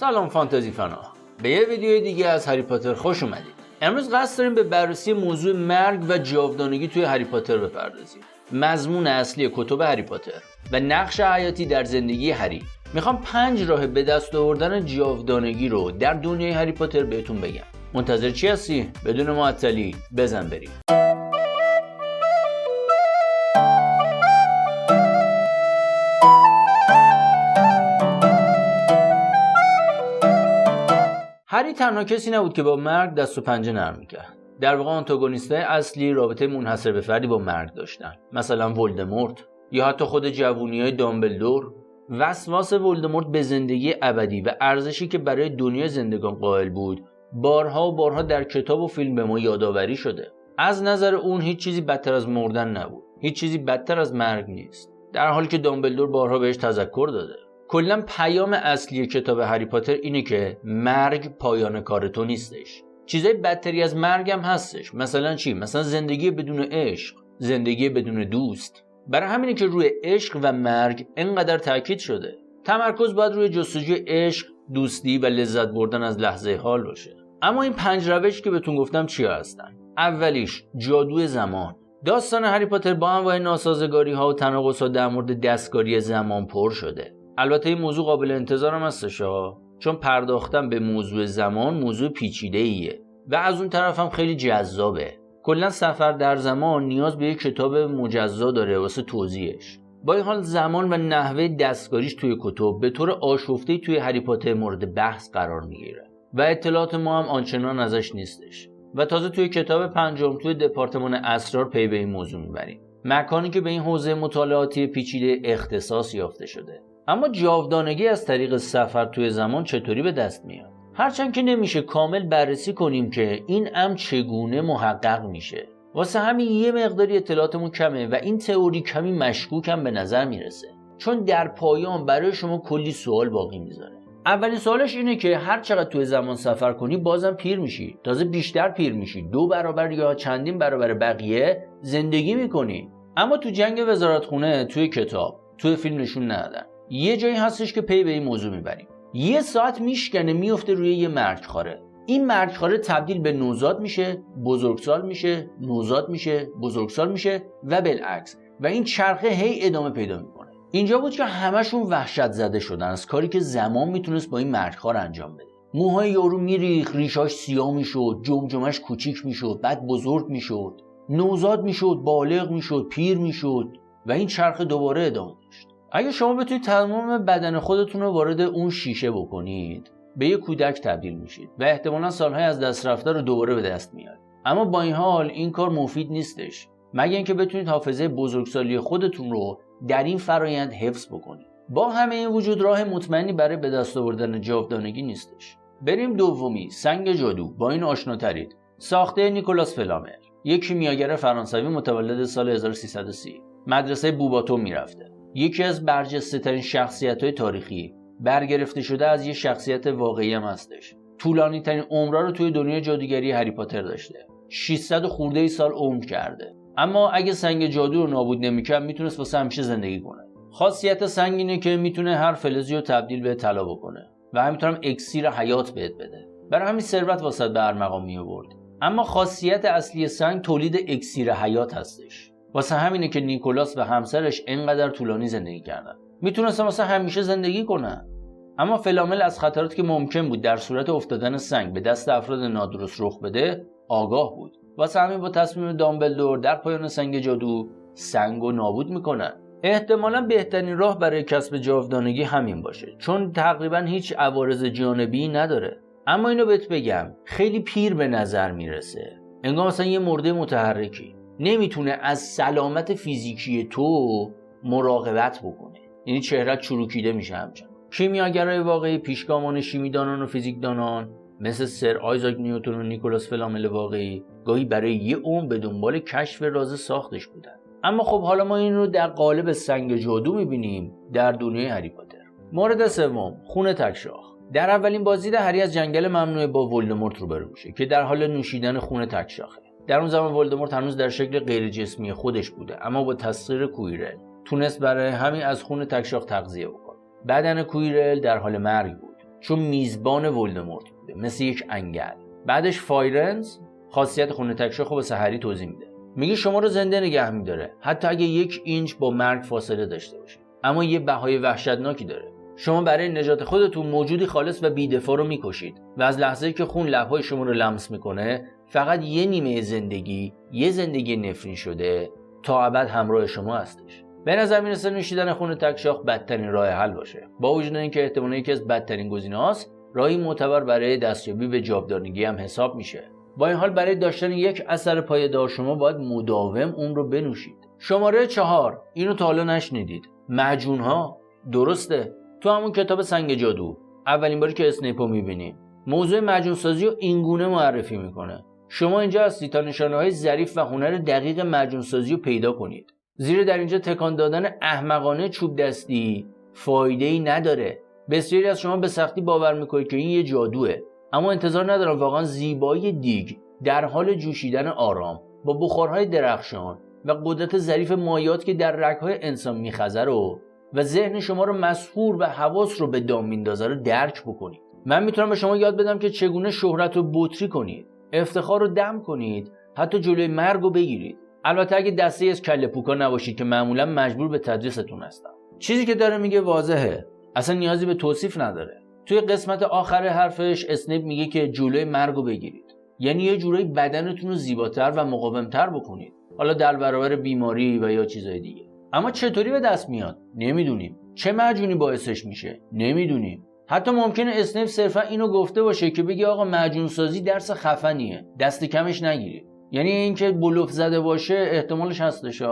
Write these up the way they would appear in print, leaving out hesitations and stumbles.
سلام فانتزی فنا، به یه ویدیو دیگه از هری پاتر خوش اومدید. امروز قصد داریم به بررسی موضوع مرگ و جاودانگی توی هری پاتر بپردازیم. مضمون اصلی کتب هری پاتر و نقش حیاتی در زندگی هری. میخوام 5 راه به دست آوردن جاودانگی رو در دنیای هری پاتر بهتون بگم. منتظر چی هستی؟ بدون معطلی بزن بریم. هری تنها کسی نبود که با مرگ دست و پنجه نرم می‌کرد. در واقع آنتاگونیست‌های اصلی رابطه منحصر به فردی با مرگ داشتن. مثلا ولدمورت یا حتی خود جوونی‌های دامبلدور. وسواس ولدمورت به زندگی ابدی و ارزشی که برای دنیای زندگان قائل بود، بارها و بارها در کتاب و فیلم به ما یادآوری شده. از نظر اون هیچ چیزی بدتر از مردن نبود. هیچ چیزی بدتر از مرگ نیست. در حالی که دامبلدور بارها بهش تذکر داده. کلا پیام اصلی کتاب هری پاتر اینه که مرگ پایان کار تو نیستش. چیزای بدتری از مرگ هم هستش. مثلا چی؟ مثلا زندگی بدون عشق، زندگی بدون دوست. برای همینه که روی عشق و مرگ اینقدر تاکید شده. تمرکز باید روی جستجوی عشق، دوستی و لذت بردن از لحظه حال باشه. اما این 5 روش که بهتون گفتم چیا هستن؟ اولیش جادوی زمان. داستان هری پاتر با انواع ناسازگاری‌ها و تناقض‌ها در مورد دستکاری زمان پر شده. البته این موضوع قابل انتظار هم هستش چون پرداختن به موضوع زمان موضوع پیچیده‌ایه و از اون طرف هم خیلی جذابه. کلا سفر در زمان نیاز به یک کتاب مجزا داره واسه توضیحش. با این حال زمان و نحوه دستکاریش توی کتب به طور آشفته‌ای توی هری پاتر مورد بحث قرار میگیره و اطلاعات ما هم آنچنان ازش نیستش. و تازه توی کتاب 5 توی دپارتمان اسرار پی به این موضوع میبریم، مکانی که به این حوزه مطالعاتی پیچیده اختصاص یافته شده. اما جاودانگی از طریق سفر توی زمان چطوری به دست میاد؟ هرچند که نمیشه کامل بررسی کنیم که این امر چگونه محقق میشه. واسه همین یه مقداری اطلاعاتمون کمه و این تئوری کمی مشکوکم به نظر میرسه، چون در پایان برای شما کلی سوال باقی میذاره. اولین سوالش اینه که هر چقدر توی زمان سفر کنی بازم پیر میشی، تازه بیشتر پیر میشی، 2 برابر یا چندین برابر بقیه زندگی میکنی. اما تو جنگ وزارتخونه، توی کتاب، توی فیلم نشون ندادن. یه جایی هستش که پی به این موضوع میبریم. 1 ساعت میشکنه میفته روی یه مرگخواره. این مرگخواره تبدیل به نوزاد میشه، بزرگسال میشه، نوزاد میشه، بزرگسال میشه و بالعکس، و این چرخه هی ادامه پیدا میکنه. اینجا بود که همشون وحشت زده شدن از کاری که زمان میتونست با این مرگخوار انجام بده. موهای یارو میریخت، ریشاش سیاه میشد، جمجمش کوچیک میشد، بعد بزرگ میشد، نوزاد میشد، بالغ میشد، پیر میشد و این چرخه دوباره ادامه داشت. اگه شما بتونید تمام بدن خودتون رو وارد اون شیشه بکنید، به یک کودک تبدیل میشید و احتمالاً سالهای از دست رفته رو دوباره به دست میارید. اما با این حال این کار مفید نیستش، مگر اینکه بتونید حافظه بزرگسالی خودتون رو در این فرایند حفظ بکنید. با همه این وجود راه مطمئنی برای به دست آوردن جاودانگی نیستش. بریم دومی، سنگ جادو. با این آشناترید. ساخته نیکولاس فلامل، یک کیمیاگر فرانسوی متولد سال 1330. مدرسه بوباتو میرفته. یکی از برجسته‌ترین شخصیت‌های تاریخی، برگرفته شده از یه شخصیت واقعی هم هستش. طولانی ترین عمرها رو توی دنیای جادوگری هری پاتر داشته. 600 خورده ای سال عمر کرده. اما اگه سنگ جادو رو نابود نمی‌کرد میتونست واسه همیشه زندگی کنه. خاصیت سنگ اینه که میتونه هر فلزی رو تبدیل به طلا بکنه و همینطور هم اکسیر حیات بهت بده. برای همین ثروت واسه به ارمغان میآورد. اما خاصیت اصلی سنگ تولید اکسیر حیات هستش. واسه همینه که نیکولاس و همسرش اینقدر طولانی زندگی کردن. میتونستن واسه همیشه زندگی کنن. اما فلامل از خطراتی که ممکن بود در صورت افتادن سنگ به دست افراد نادرست رخ بده آگاه بود. واسه همین با تصمیم دامبلدور در پایان سنگ جادو سنگو نابود میکنن. احتمالاً بهترین راه برای کسب جاودانگی همین باشه، چون تقریباً هیچ عوارض جانبی نداره. اما اینو بهت بگم، خیلی پیر به نظر میرسه. انگار مثلا یه مرده متحرکی نمیتونه از سلامت فیزیکی تو مراقبت بکنه. یعنی چهرهت چروکیده میشه همچنان. کیمیاگرای واقعی، پیشگامان شیمیدانان و فیزیکدانان مثل سر آیزاک نیوتن و نیکولاس فلامل واقعی گاهی برای یه عمر به دنبال کشف راز ساختش بودن. اما خب حالا ما این رو در قالب سنگ جادو میبینیم در دنیای هری پاتر. مورد سوم، خون تکشاخ. در اولین بازدید هری از جنگل ممنوعه با ولدمورت روبرو میشه که در حال نوشیدن خون تکشاخه. در اون زمان ولدمورت هنوز در شکل غیر جسمی خودش بوده، اما با تسخیر کویرل تونست برای همین از خون تکشاخ تغذیه بکنه. بدن کویرل در حال مرگ بود. چون میزبان ولدمورت بوده، مثل یک انگل. بعدش فایرنز خاصیت خونه تکشاخو واسه هری توضیح میده. میگه شما رو زنده نگه میداره حتی اگه 1 اینچ با مرگ فاصله داشته باشید، اما یه بهای وحشتناکی داره. شما برای نجات خودتون موجودی خالص و بی‌دفاع رو میکشید و از لحظه‌ای که خون لب‌های شما رو لمس میکنه فقط یه نیمه زندگی، یه زندگی نفرین شده تا ابد همراه شما هستش. به نظر میرسه نوشیدن خون تکشاخ بدترین راه حل باشه، با وجود اینکه احتمالاً یکی از بدترین گزینه‌هاست، راهی معتبر برای دستیابی به جاودانگی هم حساب میشه. با این حال برای داشتن یک اثر پایدار شما باید مداوم اون رو بنوشید. شماره 4، اینو تا حالا نشنیدید، معجون‌ها. درسته، تو همون کتاب سنگ جادو اولین باری که اسنیپ رو میبینیم موضوع معجون سازی رو اینگونه معرفی میکنه. شما اینجا هستید تا نشانه‌های ظریف و هنر دقیق معجون سازی رو پیدا کنید، زیرا در اینجا تکان دادن احمقانه چوب دستی فایده‌ای نداره. بسیاری از شما به سختی باور میکنید که این یه جادوه، اما انتظار ندارم واقعا زیبایی دیگ در حال جوشیدن آرام با بخارهای درخشان و قدرت ظریف مایات که در رگ‌های انسان میخزه رو و ذهن شما رو مسحور و حواس رو به دام میندازه رو درک بکنید. من میتونم به شما یاد بدم که چگونه شهرت رو بطری کنید، افتخار رو دم کنید، حتی جلوی مرگ رو بگیرید. البته اگه دسته از کله پوکا نباشید که معمولا مجبور به تدریستون هستن. چیزی که داره میگه واضحه، اصلا نیازی به توصیف نداره. توی قسمت آخر حرفش اسنیپ میگه که جلوی مرگ رو بگیرید، یعنی یه جورایی بدنتون رو زیباتر و مقاومتر بکنید، حالا در برابر بیماری و یا چیزای دیگه. اما چطوری به دست میاد؟ نمیدونیم. چه معجونی باعثش میشه؟ نمیدونیم. حتی ممکنه اسنیپ صرفا اینو گفته باشه که بگه آقا معجون سازی درس خفنیه، دست کمش نگیرید. یعنی اینکه بلوف زده باشه احتمالش هستش.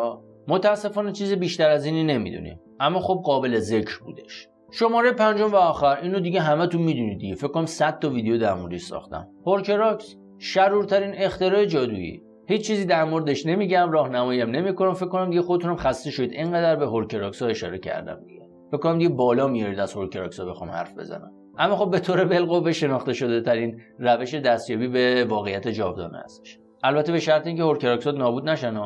متاسفانه چیز بیشتر از اینی نمیدونیم، اما خب قابل ذکر بودش. شماره 5 و آخر، اینو دیگه همتون میدونید دیگه، فکر کنم 100 تا ویدیو در موردش ساختم. هورکراکس، شرورترین اختراع جادویی. هیچ چیزی در موردش نمیگم، راهنمایی هم نمیکنم. فکر کنم دیگه خودتونم خسته شدید اینقدر به هورکراکس ها اشاره کردم دیگه. فکر کنم دیگه بالا میارید از هورکراکس ها بخوام حرف بزنم. اما خب به طور بالقوه شناخته شده ترین روش دستیابی به واقعیت جاودانه هستش. البته به شرط اینکه هورکراکس ها نابود نشن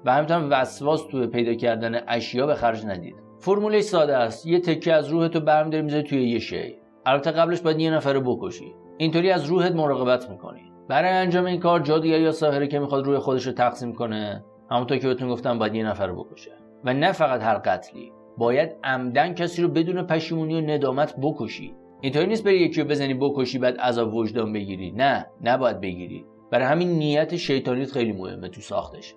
و همینطور وسواس تو پیدا کردن اشیا به خرج ندید. فرمولش ساده است، یه تکه از روحتو برمی‌داری میذاری توی یه شی. البته قبلش باید یه نفر رو بکشی. اینطوری از روحت مراقبت میکنی. برای انجام این کار جادوگر یا ساحری که میخواد روح خودش رو تقسیم کنه، همونطور که بهتون گفتم باید یه نفر رو بکشه. و نه فقط هر قتلی، باید عمدن کسی رو بدون پشیمونی و ندامت بکشی. اینطوری نیست بری یکی رو بزنی بکشی بعد عذاب وجدان بگیری. نه، نباید بگیری. برای همین نیت شیطانیت خیلی مهمه تو ساختش،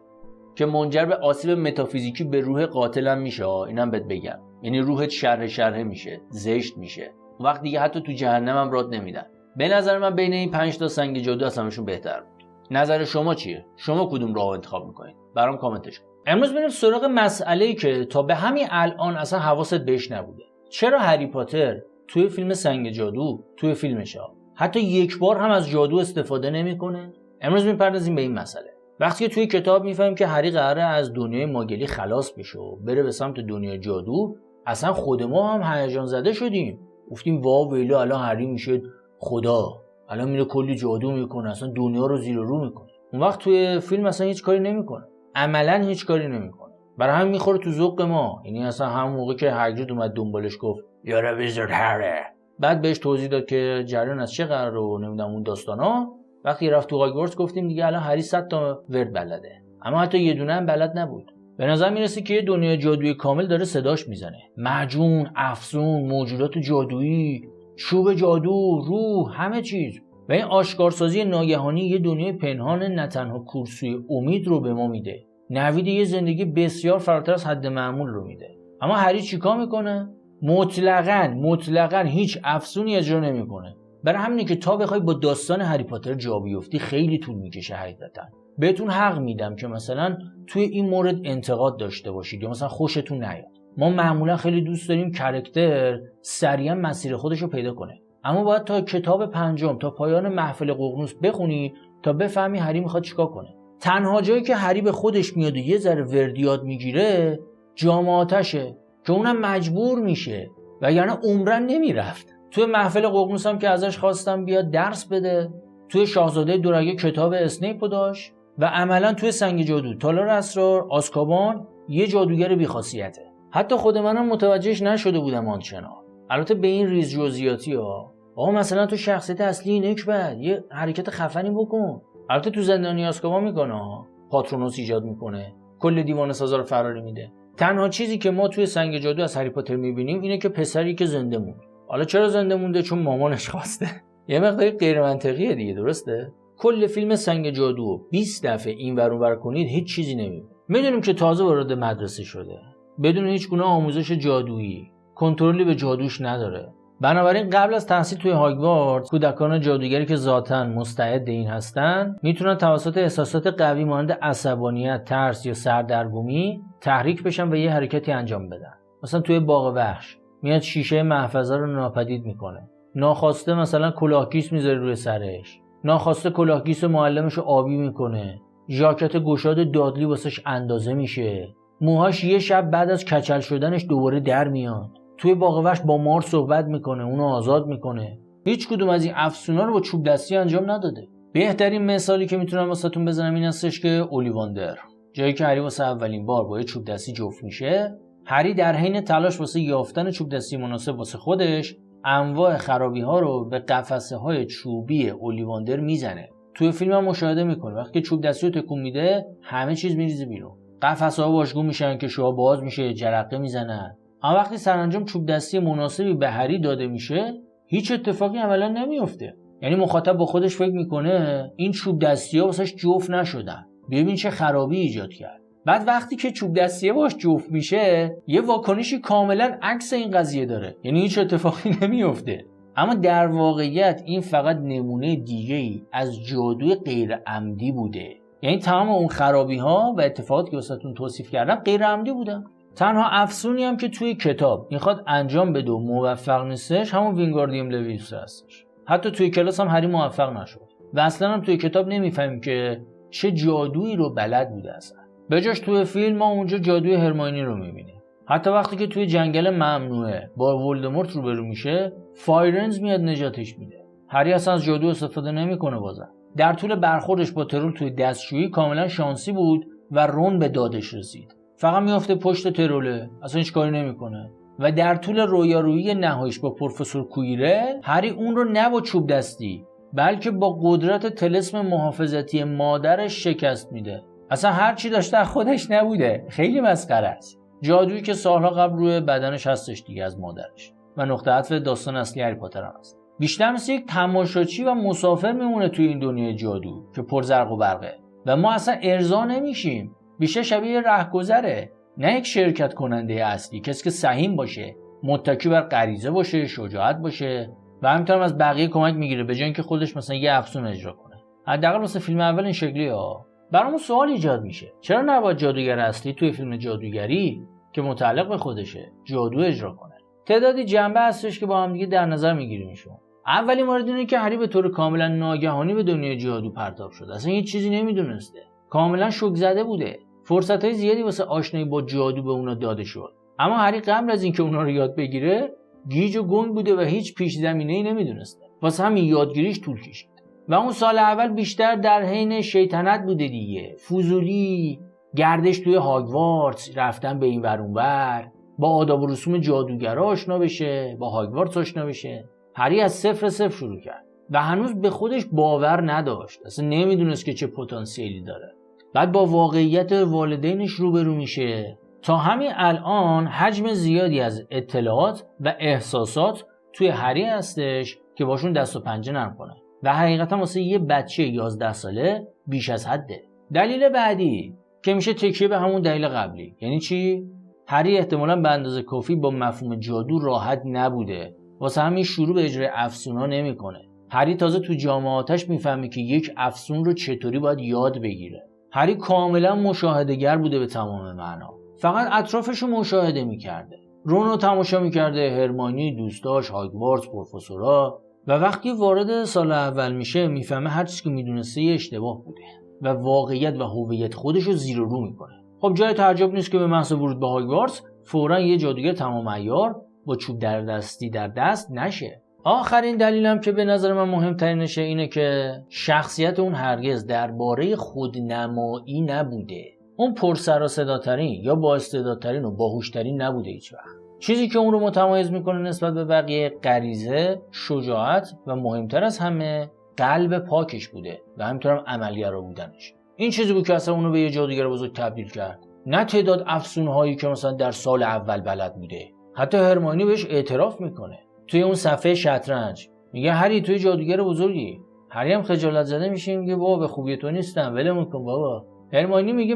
که منجر به آسیب متافیزیکی به روح قاتل هم میشه. اینم بهت بگم، یعنی روحت شرح میشه، زشت میشه. وقت دیگه حتی تو جهنم هم رات نمیدن. به نظر من بین این 5 تا سنگ جادو از همشون بهتر بود. نظر شما چیه؟ شما کدوم راهو انتخاب میکنید؟ برام کامنتش کن. امروز بریم سراغ مسئله‌ای که تا به همین الان اصلا حواست بهش نبوده. چرا هری پاتر توی فیلم سنگ جادو، توی فیلمشا حتی یک بار هم از جادو استفاده نمیکنه؟ امروز میپردازیم به این مسئله. وقتی که توی کتاب میفهمیم که هری قراره از دنیای ماگلی خلاص بشه و بره به سمت دنیای جادو، اصلا خود ما هم هیجان زده شدیم. گفتیم وا ویلو، الان هری میشه خدا، الان میره کلی جادو میکنه، اصلا دنیا رو زیر و رو میکنه. اون وقت توی فیلم اصلا هیچ کاری نمیکنه، عملا هیچ کاری نمیکنه. برای همین میخوره تو ذوق ما. یعنی اصلا همون موقع که هاگرید اومد دنبالش گفت یارا ویزارد هری، بعد بهش توضیح داد که جریان از چه قراره و نمیدونم اون داستانا. وقتی رفت تو هاگوارتس گفتیم دیگه الان هری 100 تا ورد بلده، اما حتی یه دونه هم بلد نبود. به نظر میرسه که یه دنیای جادویی کامل داره صداش میزنه. معجون، افسون، موجودات جادویی، چوب جادو، روح، همه چیز. و این آشکارسازی ناگهانی یه دنیای پنهان نه تنها کورسوی امید رو به ما میده، نوید یه زندگی بسیار فراتر از حد معمول رو میده. اما هری چیکار میکنه؟ مطلقاً هیچ افسونی اجرا نمیکنه. برای همینه که تا بخوای با داستان هری پاتر جا بیفتی خیلی طول میکشه. حقیقتا بهتون حق میدم که مثلا توی این مورد انتقاد داشته باشید یا مثلا خوشتون نیاد. ما معمولا خیلی دوست داریم کاراکتر سریعا مسیر خودش رو پیدا کنه، اما باید تا کتاب 5 تا پایان محفل ققنوس بخونی تا بفهمی هری میخواد چیکار کنه. تنها جایی که هری به خودش میاد و یه ذره وردیاد میگیره جام آتشه که اونم مجبور میشه، وگرنه عمرن نمیرفت. توی محفل ققنوس هم که ازش خواستم بیاد درس بده، توی شاهزاده دورگه کتاب اسنیپو داشت و عملا توی سنگ جادو تالار اسرار آزکابان یه جادوگر بی‌خاصیته. حتی خود منم متوجهش نشده بودم آنچنان. البته به این ریز جزئیاتی ها آقا مثلا تو شخصیت اصلی نکبت یه حرکت خفنی بکن. البته تو زندانی آزکابان میکنه ها، پاترونوس ایجاد میکنه، کل دیوانه سازا رو فراری میده. تنها چیزی که ما توی سنگ جادو از هری پاتر میبینیم اینه که پسری که زنده موند. حالا چرا زنده مونده؟ چون مامانش خواسته. یه مقداری غیر منطقیه دیگه، درسته؟ کل فیلم سنگ جادو 20 دفعه این ور اون ور کنید هیچ چیزی نمیبینید. میدونیم که تازه وارد مدرسه شده، بدون هیچ گونه آموزش جادویی، کنترلی به جادوش نداره. بنابراین قبل از تحصیل توی هاگوارتس کودکان جادوگری که ذاتاً مستعد این هستن میتونن توسط احساسات قوی مانند عصبانیت، ترس یا سردرگمی تحریک بشن و یه حرکتی انجام بدن. مثلا توی باغ وحش میاد شیشه محفظه رو ناپدید میکنه، ناخواسته مثلا کلاهگیس میذاره روی سرش، ناخواسته کلاهگیس معلمش رو آبی میکنه، ژاکت گشاد دادلی واسش اندازه میشه، موهاش یه شب بعد از کچل شدنش دوباره در میاد، توی باغ وحش با مار صحبت میکنه، اونو آزاد میکنه. هیچ کدوم از این افسونا رو با چوب دستی انجام نداده. بهترین مثالی که میتونم واسهتون بزنم این هستش که اولیواندر، جایی که هری واسه اولین بار با چوب دستی جفت میشه، هری در حین تلاش واسه یافتن چوب دستی مناسب واسه خودش انواع خرابی ها رو به قفسه های چوبی اولیواندر میزنه. توی فیلم هم مشاهده میکنه وقتی چوب دستی رو تکون میده همه چیز میریزه بیرون، قفسه ها واژگون میشن که شوها باز میشه، جرقه میزنن. اما وقتی سرانجام چوب دستی مناسبی به هری داده میشه هیچ اتفاقی عملا نمیفته. یعنی مخاطب با خودش فکر میکنه این چوب دستی ها واسش جفت نشدن، ببین چه خرابی ایجاد کرد. بعد وقتی که چوب دستیه باش جفت میشه یه واکنشی کاملا عکس این قضیه داره، یعنی هیچ اتفاقی نمیفته. اما در واقعیت این فقط نمونه دیگه‌ای از جادوی غیر عمدی بوده. یعنی تمام اون خرابی ها و اتفاقاتی که واسهتون توصیف کردم غیر عمدی بودن. تنها افسونی هم که توی کتاب میخواد انجام بده و موفق نیستش همون وینگاردیم لویوس هستش. حتی توی کلاس هم هری موفق نشد و اصلا هم توی کتاب نمیفهمیم که چه جادویی رو بلد بوده اصلا. بجاش توی فیلم ما اونجا جادوی هرماینی رو میبینیم. حتی وقتی که توی جنگل ممنوعه با ولدمورت روبرو میشه فایرنز میاد نجاتش میده. هری اصلا از جادو استفاده نمیکنه. بازم در طول برخوردش با ترول توی دستشویی کاملا شانسی بود و رون به دادش رسید. فقط میافته پشت تروله، اصلا هیچ کاری نمیکنه. و در طول رویارویی نهاییش با پروفسور کویرل هری اون رو نه با چوب دستی بلکه با قدرت طلسم محافظتی مادرش شکست میده. اصلا هر چی داشته خودش نبوده. خیلی مسخره است. جادویی که سالها قبل روی بدنش هستش دیگه از مادرش و نقطه عطف داستان اصلی هری پاتر هم هست. بیشتر مثل یک تماشاچی و مسافر میمونه توی این دنیای جادو که پر زرق و برقه و ما اصلا ارضا نمیشیم. بیشتر شبیه رهگذره، نه یک شرکت کننده اصلی، کسی که سهیم باشه، متکی بر غریزه باشه، شجاعت باشه و همینطور از بقیه کمک میگیره به جای اینکه خودش مثلا یه افسون اجرا کنه. حداقل واسه فیلم اول این شکلیه ها. برامون سوال ایجاد میشه چرا نباید جادوگر اصلی توی فیلم جادوگری که متعلق به خودشه جادو اجرا کنه؟ تعدادی جنبه هستش که با هم دیگه در نظر میگیریمشون. اولین مورد اینه که هری به طور کاملا ناگهانی به دنیای جادو پرتاب شده. اصلا هیچ چیزی نمیدونسته. کاملا شوک زده بوده. فرصت‌های زیادی واسه آشنایی با جادو به اونا داده شد. اما هری قبل از اینکه اونا رو یاد بگیره گیج و گنگ بوده و هیچ پیش زمینه‌ای نمیدونسته. واسه همین یادگیریش طول کشید. و اون سال اول بیشتر در حین شیطنت بوده دیگه. فضولی، گردش توی هاگوارتس، رفتن به این ور اون ور، با آداب و رسوم جادوگرا آشنا بشه، با هاگوارتس آشنا بشه. هری از صفر شروع کرد و هنوز به خودش باور نداشت. اصلا نمیدونست که چه پتانسیلی داره. بعد با واقعیت والدینش روبرو میشه. تا همین الان حجم زیادی از اطلاعات و احساسات توی هری هستش که باشون دست و پنجه نرم کنه و حقیقتا واسه یه بچه 11 ساله بیش از حده. دلیل بعدی که میشه تکیه به همون دلیل قبلی. یعنی چی؟ هری احتمالاً به اندازه کافی با مفهوم جادو راحت نبوده، واسه همین شروع به اجرای افسونا نمیکنه. هری تازه تو جامعاتش میفهمه که یک افسون رو چطوری باید یاد بگیره. هری کاملا مشاهده‌گر بوده به تمام معنا. فقط اطرافش رو مشاهده میکرده. رون رو تماشا میکرده، هرماینی، دوستاش، هاگوارتس، پروفسورا. و وقتی وارد سال اول میشه میفهمه هر چیزی که میدونسته یه اشتباه بوده و واقعیت و هویت خودش رو زیر و رو میکنه. خب جای تعجب نیست که به محض ورود به هاگوارتس فوراً یه جادوگر تمام عیار با چوب در دستی در دست نشه. آخرین دلیلم که به نظر من مهمترینشه اینه که شخصیت اون هرگز درباره خودنمایی نبوده. اون پر سر و صداترین یا با استعدادترین و باهوشترین نبوده هیچ وقت. چیزی که اون رو متمایز میکنه نسبت به بقیه غریزه، شجاعت و مهمتر از همه قلب پاکش بوده و همینطورم عملگرا بودنش. این چیزی بود که اصلا اونو به یه جادوگر بزرگ تبدیل کرد، نه تعداد افسونهایی که مثلا در سال اول بلد بوده. حتی هرمیونی بهش اعتراف میکنه توی اون صفحه شطرنج، میگه هری توی جادوگر بزرگی. هری هم خجالت زده میشه، میگه بابا به خوبی تو نیستم، ولمون کن بابا. هرمیونی میگه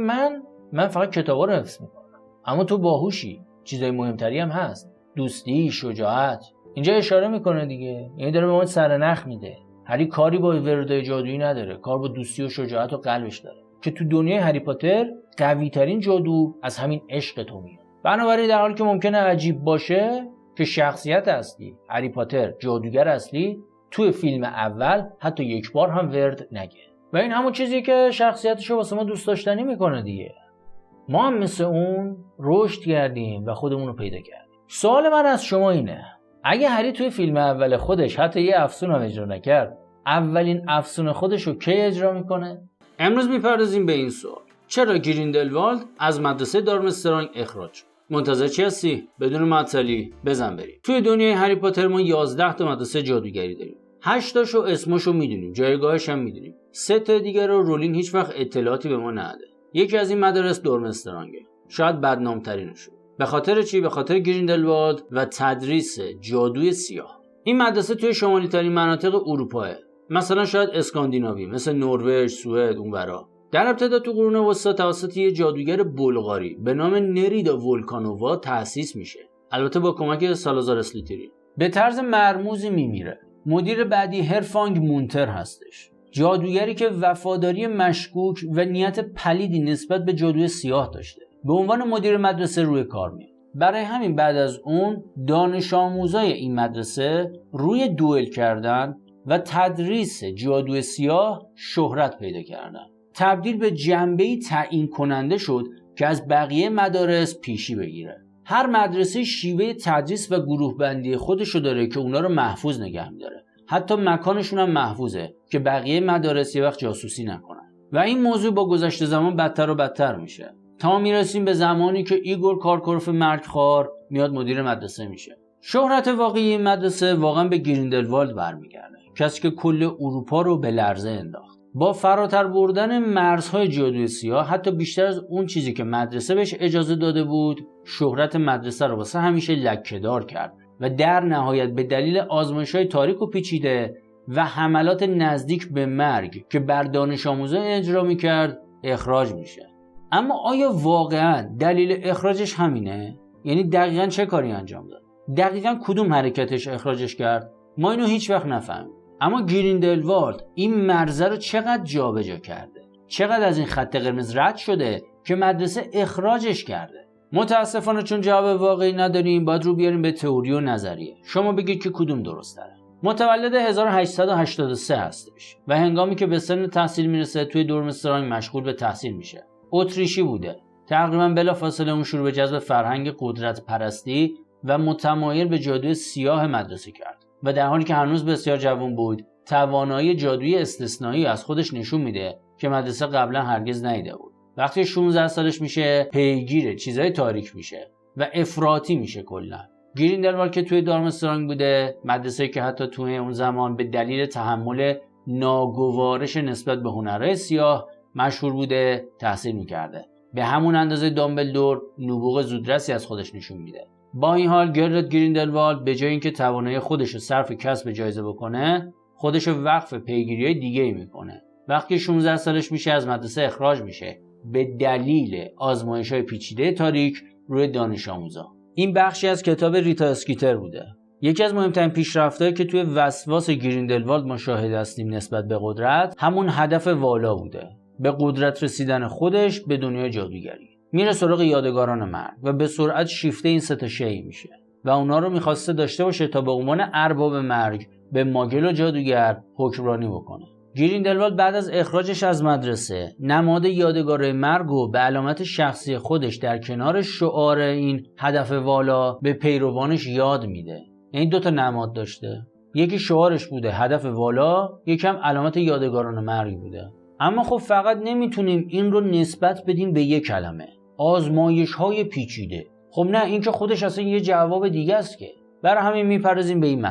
من فقط کتابا رو حفظ میکنم، اما تو باهوشی، چیزای مهمتری هم هست، دوستی، شجاعت. اینجا اشاره میکنه دیگه، یعنی داره به ما سرنخ میده. هری کاری با وردای جادویی نداره، کار با دوستی و شجاعت و قلبش داره که تو دنیای هری پاتر قوی ترین جادو از همین عشق تو میاد. بنابراین در حالی که ممکنه عجیب باشه که شخصیت اصلی هری پاتر، جادوگر اصلی، توی فیلم اول حتی یک بار هم ورد نگه، و این همون چیزیه که شخصیتشو واسه ما دوست داشتنی میکنه دیگه. ما هم مثل اون رشد کردیم و خودمون رو پیدا کردیم. سوال من از شما اینه، اگه هری توی فیلم اول خودش حتی یه افسون هم اجرا نکرد، اولین افسون خودش رو کی اجرا میکنه؟ امروز میپردازیم به این سوال: چرا گریندلوالد از مدرسه دارمسترانگ اخراج شد؟ منتظر چی هستی؟ بدون معطلی بزن بریم. توی دنیای هری پاتر ما 11 تا مدرسه جادوگری داریم. 8 تاشو اسمشو میدونیم، جایگاهش هم میدونیم. 3 تا دیگه رو رولینگ هیچ وقت اطلاعاتی به ما نده. یکی از این مدارس دارمسترانگه، شاید بدنام‌ترینشه. به خاطر چی؟ به خاطر گریندلوالد و تدریس جادوی سیاه. این مدرسه توی شمالی ترین مناطق اروپاه، مثلا شاید اسکاندیناوی، مثل نروژ، سوئد، اونورا. در ابتدا تو قرون وسطا توسط یه جادوگر بلغاری به نام نریدا ولکانووا تأسیس میشه، البته با کمک سالازار اسلیترین. به طرز مرموزی میمیره. مدیر بعدی هرفانگ مونتر هستش، جادوگری که وفاداری مشکوک و نیت پلیدی نسبت به جادوی سیاه داشته. به عنوان مدیر مدرسه روی کار میاد. برای همین بعد از اون دانش آموزای این مدرسه روی دوئل کردن و تدریس جادوی سیاه شهرت پیدا کردن. تبدیل به جنبه‌ای تعیین کننده شد که از بقیه مدارس پیشی بگیره. هر مدرسه شیوه تدریس و گروه بندی خودشو داره که اونا رو محفوظ نگه می‌داره. حتی مکانشون هم محفوظه که بقیه مدارس یه وقت جاسوسی نکنن. و این موضوع با گذشت زمان بدتر و بدتر میشه، تا میرسیم به زمانی که ایگور کارکوروف مرگخوار میاد مدیر مدرسه میشه. شهرت واقعی این مدرسه واقعا به گریندلوالد برمیگرده، کسی که کل اروپا رو به لرزه انداخت. با فراتر بردن مرزهای جادوی سیاه، حتی بیشتر از اون چیزی که مدرسه بهش اجازه داده بود، شهرت مدرسه رو واسه همیشه لکه‌دار کرد و در نهایت به دلیل آزمایش‌های تاریک و پیچیده و حملات نزدیک به مرگ که بر دانش آموزان اجرا می‌کرد اخراج میشه. اما آیا واقعا دلیل اخراجش همینه؟ یعنی دقیقاً چه کاری انجام داد؟ دقیقاً کدوم حرکتش اخراجش کرد؟ ما اینو هیچ وقت نفهمیم. اما گریندلوالد این مرزه رو چقدر جابجا کرده، چقدر از این خط قرمز رد شده که مدرسه اخراجش کرده. متاسفانه چون جواب واقعی نداریم، باید رو بیاریم به تئوری و نظریه. شما بگید که کدوم درست تره. متولد 1883 هستش و هنگامی که به سن تحصیل میرسه توی دارمسترانگ مشغول به تحصیل میشه. اتریشی بوده. تقریبا بلافاصله اون شروع به جذب فرهنگ قدرت پرستی و متمایل به جادوی سیاه مدرسه کرد و در حالی که هنوز بسیار جوان بود، توانایی جادویی استثنایی از خودش نشون میده که مدرسه قبلا هرگز ندیده بود. وقتی 16 سالش میشه، پیگیر چیزای تاریک میشه و افراطی میشه کلا. گریندلوالد که توی دارمسترانگ بوده، مدرسه‌ای که حتی توی اون زمان به دلیل تحمل ناگوارش نسبت به هنرهای سیاه مشهور بوده، تحصیل میکرده. به همون اندازه دامبلدور نبوغ زودرسی از خودش نشون میده. با این حال گرلت گریندلوالد به جای اینکه توانایی خودش رو صرف کسب جایزه بکنه، خودش رو وقف پیگیری‌های دیگه‌ای میکنه. وقتی 16 سالش میشه از مدرسه اخراج میشه به دلیل آزمایش‌های پیچیده تاریک روی دانش آموزا. این بخشی از کتاب ریتا اسکیتر بوده. یکی از مهمترین پیشرفت‌هایی که توی وسواس گریندلوالد ما شاهد هستیم نسبت به قدرت، همون هدف والا بوده. به قدرت رسیدن خودش به دنیای جادوگری. میره سراغ یادگاران مرگ و به سرعت شیفته این سه تا شی میشه و اونا رو میخواسته داشته باشه تا به عنوان ارباب مرگ به ماگل و جادوگر حکمرانی بکنه. گریندلوالد بعد از اخراجش از مدرسه نماد یادگار مرگ و به علامت شخصی خودش در کنار شعار این هدف والا به پیروانش یاد میده. این دو تا نماد داشته، یکی شعارش بوده هدف والا، یکم علامت یادگاران مرگ بوده. اما خب فقط نمیتونیم این رو نسبت بدیم به یک کلمه. آزمایش‌های پیچیده، خب نه، این که خودش اصلا یه جواب دیگه است که. برای همین میپردازیم به این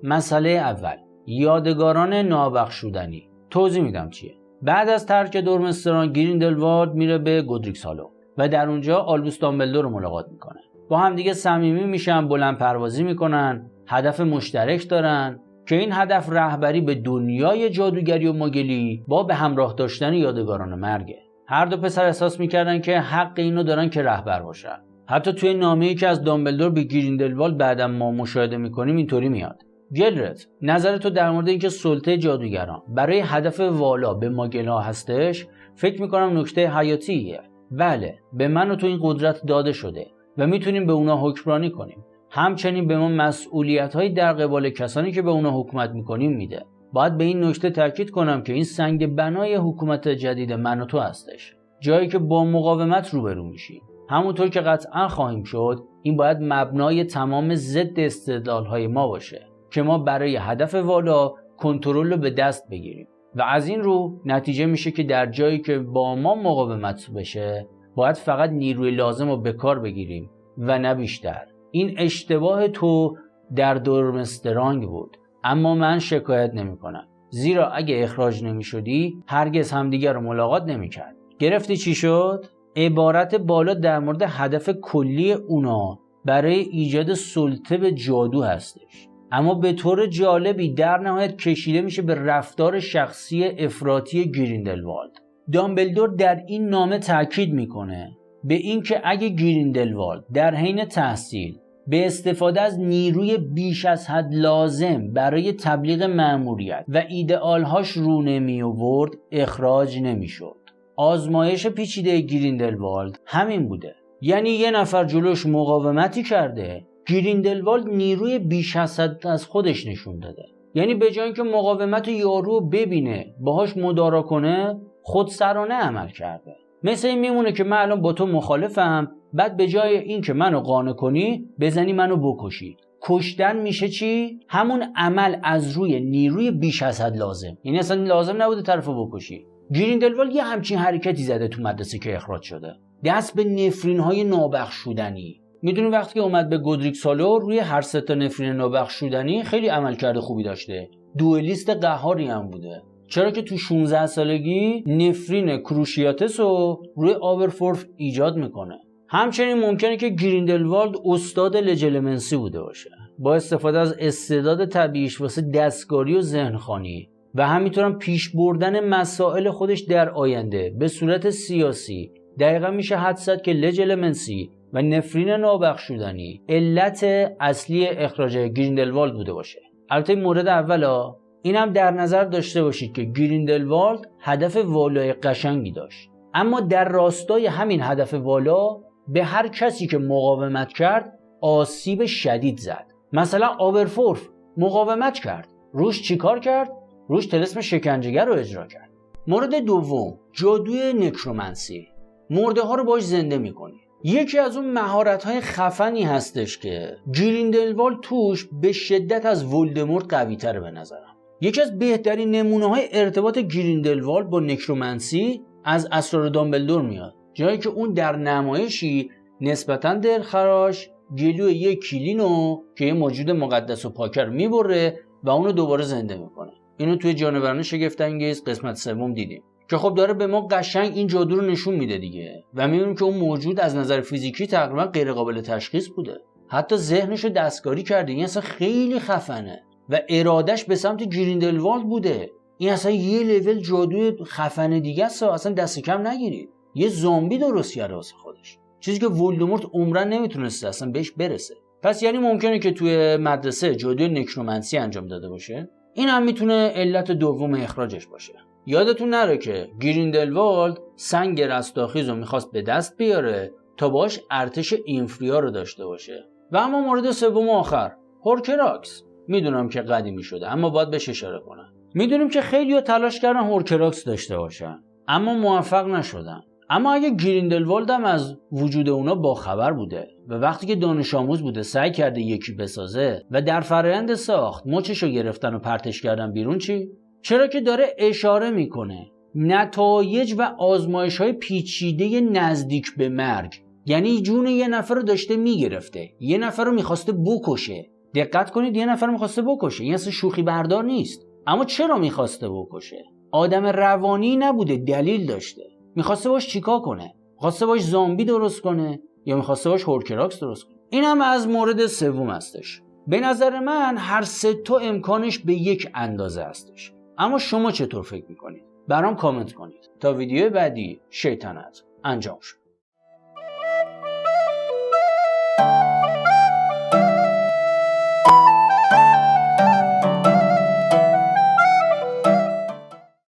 مسئله اول، یادگاران نابخشودنی. توضیح میدم چیه. بعد از ترک دورمستران گریندلوالد میره به گودریکس هالو و در اونجا آلبوس دامبلدور رو ملاقات میکنه. با هم دیگه صمیمی میشن، بلند پروازی میکنن، هدف مشترک دارن که این هدف رهبری به دنیای جادوگری و ماگلی با به همراه داشتن یادگاران مرگه. هر دو پسر احساس میکردن که حق اینو دارن که رهبر باشن. حتی توی نامه‌ای که از دامبلدور به گریندلوالد بعداً ما مشاهده میکنیم اینطوری میاد: گلرت، نظر تو در مورد اینکه سلطه جادوگران برای هدف والا به ماگلا هستش فکر میکنم نکته حیاتیه. بله، به من و تو این قدرت داده شده و میتونیم به اونا حکمرانی کنیم. همچنین به ما مسئولیت‌هایی در قبال کسانی که به اونا حکومت میکنیم میده. باید به این نکته تاکید کنم که این سنگ بنای حکومت جدید من و تو هستش، جایی که با مقاومت روبرو میشیم. همونطور که قطعا خواهیم شد، این باید مبنای تمام ضد استدلال‌های ما باشه که ما برای هدف والا کنترل رو به دست بگیریم و از این رو نتیجه میشه که در جایی که با ما مقاومت بشه باید فقط نیروی لازم رو به کار بگیریم و نه بیشتر. این اشتباه تو در دورمسترانگ بود، اما من شکایت نمی کنم، زیرا اگه اخراج نمی شدی هرگز همدیگر رو ملاقات نمی کرد. گرفتی چی شد؟ عبارت بالا در مورد هدف کلی اونا برای ایجاد سلطه به جادو هستش، اما به طور جالبی در نهایت کشیده میشه به رفتار شخصی افراطی گریندلوالد. دامبلدور در این نامه تاکید میکنه به اینکه اگه گریندلوالد در حین تحصیل به استفاده از نیروی بیش از حد لازم برای تبلیغ مأموریت و ایدئالهاش رو نمی آورد، اخراج نمیشد. آزمایش پیچیده گریندلوالد همین بوده، یعنی یه نفر جلوش مقاومتی کرده، گریندلوالد نیروی بیش از حد از خودش نشون داده. یعنی به جای اینکه مقاومت یارو ببینه باهاش مدارا کنه، خودسرانه عمل کرده. مثل این میمونه که من الان با تو مخالفم، بعد به جای اینکه منو قانع کنی بزنی منو بکشی. کشتن میشه چی؟ همون عمل از روی نیروی بیش از حد لازم. یعنی اصلا لازم نبوده طرفو بکشی. گریندلوالد یه همچین حرکتی زده تو مدرسه که اخراج شده، دست به نفرین های نابخشودنی. میدونی وقتی که اومد به گودریکس هالو روی هر سه تا نفرین نابخشودنی خیلی عملکرد خوبی داشته، دوئلیست قهاری هم بوده، چرا که تو 16 سالگی نفرین کروشیاتس رو روی آبرفورف ایجاد میکنه. همچنین ممکنه که گریندلوالد استاد لجلمنسی بوده باشه، با استفاده از استعداد طبیعیش واسه دستکاری و ذهنخوانی و همینطورم پیش بردن مسائل خودش در آینده به صورت سیاسی. دقیقا میشه حدس زد که لجلمنسی و نفرین نابخشودنی علت اصلی اخراج گریندلوالد بوده باشه. البته مورد اولا اینم در نظر داشته باشید که گریندلوالد هدف والای قشنگی داشت، اما در راستای همین هدف والا به هر کسی که مقاومت کرد آسیب شدید زد. مثلا آبرفورف مقاومت کرد، روش چیکار کرد؟ روش طلسم شکنجهگر رو اجرا کرد. مورد دوم، جادوی نکرومنسی. مرده ها رو باش زنده میکنی. یکی از اون مهارت‌های خفنی هستش که گریندلوالد توش به شدت از ولدمورت قوی‌تره به نظرم. یکی از بهترین نمونه‌های ارتباط گریندلوالد با نکرومنسی از اسرار دامبلدور میاد، جایی که اون در نمایشی نسبتاً دلخراش جلوی یک کلینو که یه موجود مقدس و پاکر میبره و اونو دوباره زنده میکنه. اینو توی جانوران شگفت‌انگیز قسمت 3 دیدیم که خب داره به ما قشنگ این جادو رو نشون میده دیگه و میبینیم که اون موجود از نظر فیزیکی تقریبا غیر قابل تشخیص بوده، حتی ذهنش رو دستکاری کرده. این اصلا خیلی خفنه و ارادش به سمت گریندلوالد بوده. این اصلا یه لول جادوی خفن دیگه است، اصلا دست کم نگیرید. یه زامبی درست کرده واسه خودش، چیزی که ولدمورت عمرن نمیتونسته اصلا بهش برسه. پس یعنی ممکنه که توی مدرسه جادوی نکرومنسی انجام داده باشه. این هم میتونه علت دوم اخراجش باشه. یادتون نره که گریندلوالد سنگ رستاخیز رو میخواست به دست بیاره تا باش ارتش اینفریا رو داشته باشه. و اما مورد سوم آخر، هورکراکس. میدونم که قدیمی شده اما باید بهش اشاره کنم. میدونیم که خیلی‌ها تلاش کردن هورکراکس داشته باشن اما موفق نشدن. اما اگه گریندلوالد هم از وجود اونا با خبر بوده و وقتی که دانش آموز بوده سعی کرده یکی بسازه و در فرآیند ساخت مچشو گرفتن و پرتش کردن بیرون، چی؟ چرا که داره اشاره میکنه نتایج و آزمایش‌های پیچیده نزدیک به مرگ یعنی جون یه نفر رو داشته میگرفته، یه نفر رو میخواسته بکشه. دقت کنید، یه نفر رو میخواسته بکشه، این اصلا شوخی بردار نیست. اما چرا میخواسته بکشه؟ آدم روانی نبوده، دلیل داشته. میخواسته باش چیکار کنه؟ میخواسته باش زامبی درست کنه یا میخواسته باش هورکراکس درست کنه؟ این هم از مورد سوم هستش. به نظر من هر سه تا امکانش به یک اندازه هستش. اما شما چطور فکر میکنید؟ برام کامنت کنید. تا ویدیو بعدی، شیطنت انجام شد.